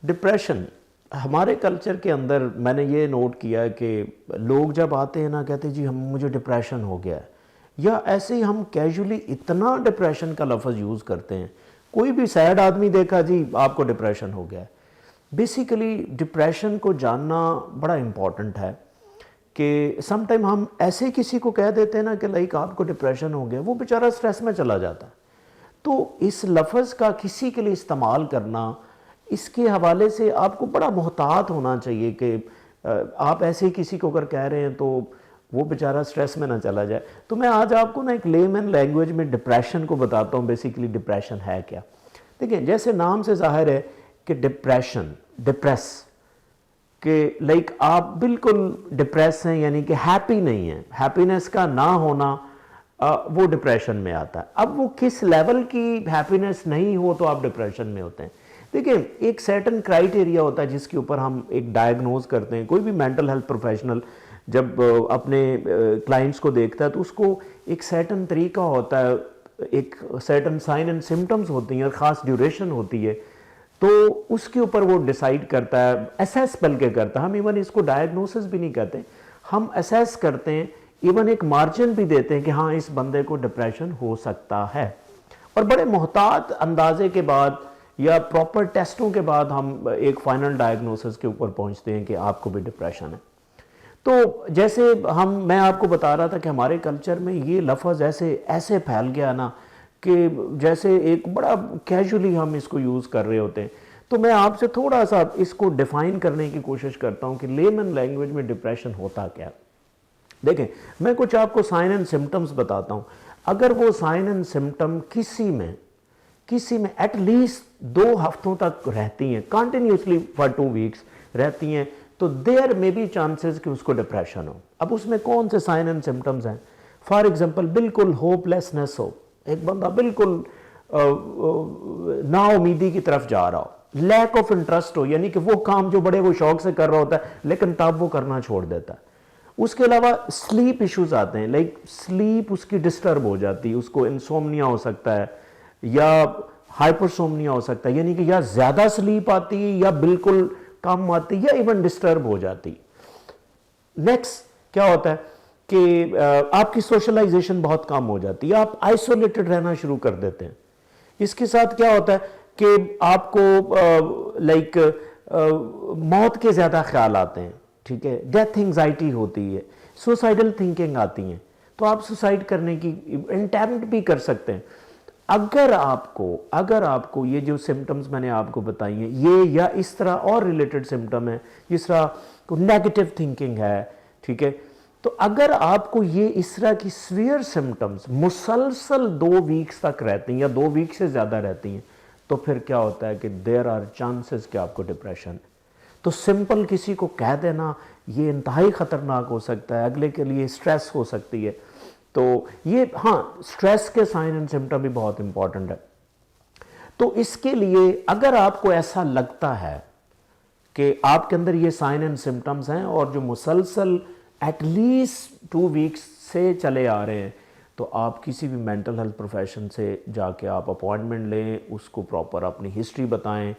Depression ہمارے culture کے اندر میں نے یہ نوٹ کیا ہے کہ لوگ جب آتے ہیں نا کہتے ہیں جی مجھے ڈپریشن ہو گیا ہے، یا ایسے ہی ہم کیجولی اتنا ڈپریشن کا لفظ یوز کرتے ہیں، کوئی بھی سیڈ آدمی دیکھا جی آپ کو ڈپریشن ہو گیا ہے۔ بیسیکلی ڈپریشن کو جاننا بڑا امپورٹنٹ ہے کہ سم ٹائم ہم ایسے کسی کو کہہ دیتے ہیں نا کہ لائک آپ کو ڈپریشن ہو گیا، وہ بیچارہ سٹریس میں چلا جاتا ہے۔ تو اس لفظ کا کسی کے لیے استعمال کرنا، اس کے حوالے سے آپ کو بڑا محتاط ہونا چاہیے کہ آپ ایسے کسی کو اگر کہہ رہے ہیں تو وہ بیچارہ سٹریس میں نہ چلا جائے۔ تو میں آج آپ کو نا ایک لیمن لینگویج میں ڈپریشن کو بتاتا ہوں، بیسیکلی ڈپریشن ہے کیا۔ دیکھیں جیسے نام سے ظاہر ہے کہ ڈپریشن، ڈپریس، کہ لائک آپ بالکل ڈپریس ہیں، یعنی کہ ہیپی نہیں ہیں، ہیپینس کا نہ ہونا وہ ڈپریشن میں آتا ہے۔ اب وہ کس لیول کی ہیپینس نہیں ہو تو آپ ڈپریشن میں ہوتے ہیں۔ دیکھیں ایک سرٹن کرائیٹیریا ہوتا ہے جس کے اوپر ہم ایک ڈائیگنوز کرتے ہیں۔ کوئی بھی مینٹل ہیلتھ پروفیشنل جب اپنے کلائنٹس کو دیکھتا ہے تو اس کو ایک سرٹن طریقہ ہوتا ہے، ایک سرٹن سائن اینڈ سمٹمز ہوتی ہیں اور خاص ڈیوریشن ہوتی ہے، تو اس کے اوپر وہ ڈیسائیڈ کرتا ہے، اسیس بلکہ کرتا ہے۔ ہم ایون اس کو ڈائیگنوسس بھی نہیں کہتے، ہم اسیس کرتے ہیں، ایون ایک مارجن بھی دیتے ہیں کہ ہاں اس بندے کو ڈپریشن ہو سکتا ہے، اور بڑے محتاط اندازے کے بعد یا پراپر ٹیسٹوں کے بعد ہم ایک فائنل ڈائیگنوسس کے اوپر پہنچتے ہیں کہ آپ کو بھی ڈپریشن ہے۔ تو جیسے میں آپ کو بتا رہا تھا کہ ہمارے کلچر میں یہ لفظ ایسے پھیل گیا نا کہ جیسے ایک بڑا کیجولی ہم اس کو یوز کر رہے ہوتے ہیں۔ تو میں آپ سے تھوڑا سا اس کو ڈیفائن کرنے کی کوشش کرتا ہوں کہ لیمن لینگویج میں ڈپریشن ہوتا کیا۔ دیکھیں میں کچھ آپ کو سائن اینڈ سمٹمز بتاتا ہوں۔ اگر وہ سائن اینڈ سمٹم کسی میں ایٹ لیسٹ 2 ہفتوں تک رہتی ہیں، کنٹینیوسلی فار 2 ویکس رہتی ہیں، تو دیر میں بھی چانسز کہ اس کو ڈپریشن ہو۔ اب اس میں کون سے سائن اینڈ سمٹمز ہیں؟ فار ایگزامپل بالکل ہوپ لیسنس ہو، ایک بندہ بالکل نا امیدی کی طرف جا رہا ہو، لیک آف انٹرسٹ ہو، یعنی کہ وہ کام جو بڑے وہ شوق سے کر رہا ہوتا ہے لیکن تب وہ کرنا چھوڑ دیتا ہے۔ اس کے علاوہ سلیپ ایشوز آتے ہیں، لائک سلیپ اس کی ڈسٹرب ہو جاتی ہے، اس کو انسومنیا ہو سکتا ہے یا ہائپرسومنیا ہو سکتا ہے، یعنی کہ یا زیادہ سلیپ آتی ہے یا بالکل کم آتی یا ایون ڈسٹرب ہو جاتی۔ نیکسٹ کیا ہوتا ہے کہ آپ کی سوشلائزیشن بہت کم ہو جاتی ہے، آپ آئسولیٹڈ رہنا شروع کر دیتے ہیں۔ اس کے ساتھ کیا ہوتا ہے کہ آپ کو لائک موت کے زیادہ خیال آتے ہیں، ٹھیک ہے، ڈیتھ انگزائٹی ہوتی ہے، سوسائڈل تھنکنگ آتی ہیں، تو آپ سوسائڈ کرنے کی انٹیمپٹ بھی کر سکتے ہیں۔ اگر آپ کو یہ جو سمٹمز میں نے آپ کو بتائی ہیں یہ یا اس طرح اور ریلیٹڈ سمٹم ہے، جس طرح نیگیٹو تھنکنگ ہے، ٹھیک ہے، تو اگر آپ کو یہ اس طرح کی سویئر سمٹمز مسلسل 2 ویکس تک رہتی ہیں یا 2 ویک سے زیادہ رہتی ہیں، تو پھر کیا ہوتا ہے کہ دیر آر چانسز کہ آپ کو ڈپریشن ہے۔ تو سمپل کسی کو کہہ دینا یہ انتہائی خطرناک ہو سکتا ہے، اگلے کے لیے سٹریس ہو سکتی ہے۔ تو یہ ہاں سٹریس کے سائن اینڈ سمٹم بھی بہت امپورٹنٹ ہے۔ تو اس کے لیے اگر آپ کو ایسا لگتا ہے کہ آپ کے اندر یہ سائن اینڈ سمٹمز ہیں اور جو مسلسل ایٹ لیسٹ 2 ویکس سے چلے آ رہے ہیں، تو آپ کسی بھی مینٹل ہیلتھ پروفیشن سے جا کے آپ اپوائنٹمنٹ لیں، اس کو پراپر اپنی ہسٹری بتائیں۔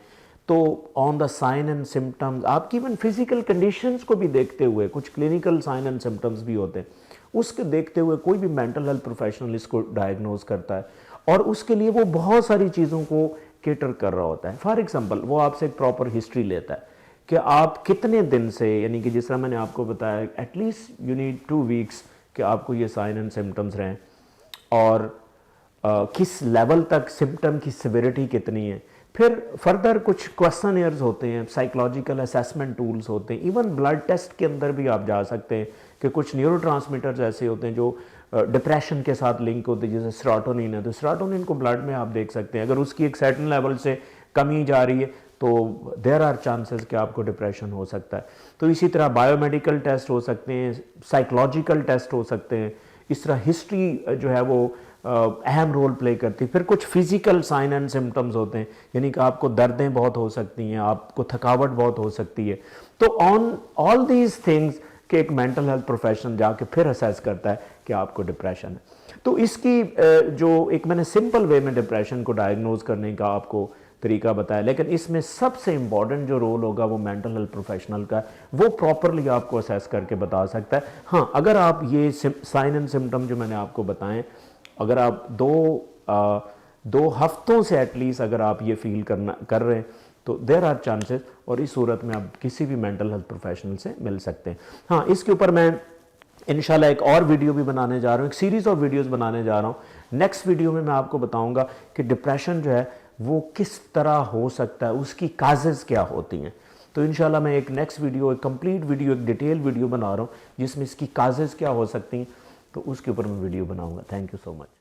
تو آن دا سائن اینڈ سمٹمز آپ کی ایون فزیکل کنڈیشنز کو بھی دیکھتے ہوئے، کچھ کلینکل سائن اینڈ سمٹمز بھی ہوتے ہیں، اس کے دیکھتے ہوئے کوئی بھی مینٹل ہیلتھ پروفیشنل اس کو ڈائیگنوز کرتا ہے، اور اس کے لیے وہ بہت ساری چیزوں کو کیٹر کر رہا ہوتا ہے۔ فار ایگزامپل وہ آپ سے ایک پراپر ہسٹری لیتا ہے کہ آپ کتنے دن سے، یعنی کہ جس طرح میں نے آپ کو بتایا ایٹ لیسٹ یو نیڈ 2 ویکس کہ آپ کو یہ سائن اینڈ سمٹمز رہیں، اور کس لیول تک سمٹم کی سیویرٹی کتنی ہے۔ پھر فردر کچھ کویسچنئرز ہوتے ہیں، سائیکلوجیکل اسیسمنٹ ٹولز ہوتے ہیں، ایون بلڈ ٹیسٹ کے اندر بھی آپ جا سکتے ہیں کہ کچھ نیورو ٹرانسمیٹرز ایسے ہوتے ہیں جو ڈپریشن کے ساتھ لنک ہوتے ہیں، جیسے سیروٹونین ہے، تو سیروٹونین کو بلڈ میں آپ دیکھ سکتے ہیں، اگر اس کی ایک سرٹن لیول سے کمی جا رہی ہے تو دیر آر چانسز کہ آپ کو ڈپریشن ہو سکتا ہے۔ تو اسی طرح بایو میڈیکل ٹیسٹ ہو سکتے ہیں، سائیکلوجیکل ٹیسٹ ہو سکتے ہیں، اس طرح ہسٹری جو ہے وہ اہم رول پلے کرتی ہے۔ پھر کچھ فزیکل سائن اینڈ سمٹمز ہوتے ہیں، یعنی کہ آپ کو دردیں بہت ہو سکتی ہیں، آپ کو تھکاوٹ بہت ہو سکتی ہے۔ تو آن آل دیز تھنگز کہ ایک مینٹل ہیلتھ پروفیشنل جا کے پھر اسیس کرتا ہے کہ آپ کو ڈپریشن ہے۔ تو اس کی جو ایک میں نے سمپل وے میں ڈپریشن کو ڈائیگنوز کرنے کا آپ کو طریقہ بتایا، لیکن اس میں سب سے امپورٹنٹ جو رول ہوگا وہ مینٹل ہیلتھ پروفیشنل کا، وہ پراپرلی آپ کو اسیس کر کے بتا سکتا ہے۔ ہاں اگر آپ یہ سائن اینڈ سمٹم جو میں نے آپ کو بتائیں، اگر آپ دو ہفتوں سے ایٹ لیسٹ اگر آپ یہ فیل کر رہے ہیں تو دیر آر چانسز، اور اس صورت میں آپ کسی بھی مینٹل ہیلتھ پروفیشنل سے مل سکتے ہیں۔ ہاں اس کے اوپر میں انشاءاللہ ایک اور ویڈیو بھی بنانے جا رہا ہوں، ایک سیریز آف ویڈیوز بنانے جا رہا ہوں۔ نیکسٹ ویڈیو میں آپ کو بتاؤں گا کہ ڈپریشن جو ہے وہ کس طرح ہو سکتا ہے، اس کی کازز کیا ہوتی ہیں۔ تو انشاءاللہ میں ایک نیکسٹ ویڈیو، ایک کمپلیٹ ویڈیو، ایک ڈیٹیل ویڈیو بنا رہا ہوں جس میں اس کی کازز کیا ہو سکتی ہیں، تو اس کے اوپر میں ویڈیو بناؤں گا۔ Thank you so much.